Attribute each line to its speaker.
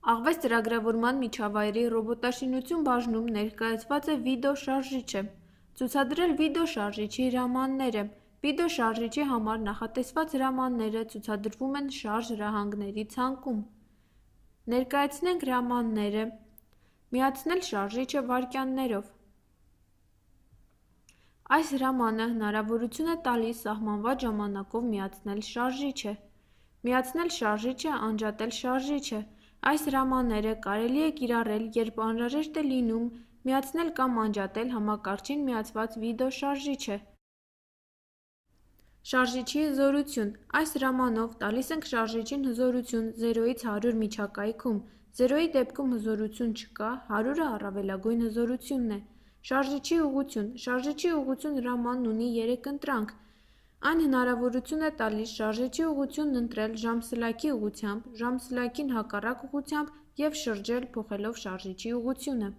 Speaker 1: Աղվես ծրագրավորման միջավայրի ռոբոտաշինություն բաժնում ներկայացված է վիդեո շարժիչը։ Ցուցադրել վիդեո շարժիչի հրամանները։ Վիդեո շարժիչի համար նախատեսված հրամանները ցուցադրվում են շարժ հրահանգների ցանկում։ Ներկայացնենք հրամանները։ Միացնել շարժիչը վայրկյաններով։ Այս հրամանը հնարավորություն է տալիս սահմանված ժամանակով միացնել շարժիչը։ Միացնել շարժիչը, անջատել շարժիչը։ Այս հրամանները կարելի է կիրառել, երբ անհրաժեշտ է լինում միացնել կամ անջատել համակարգչին միացված վիդեո շարժիչը։ Շարժիչի հզորություն։ Այս հրամանով տալիս ենք շարժիչին հզորություն 0-ից 100 միջակայքում։ 0-ի դեպքում հզորություն չկա, 100-ը առավելագույն հզորությունն է։ Շարժիչի ուղղություն։ Շարժիչի ուղղություն հրամանն ունի 3 ընտրանք։ Այն հնարավորություն է տալիս շարժիչի ուղղությունն ընտրել ժամսլաքի ուղղությամբ, ժամսլաքին հակառակ ուղղությամբ և շրջել փոխելով շարժիչի ուղղությունը։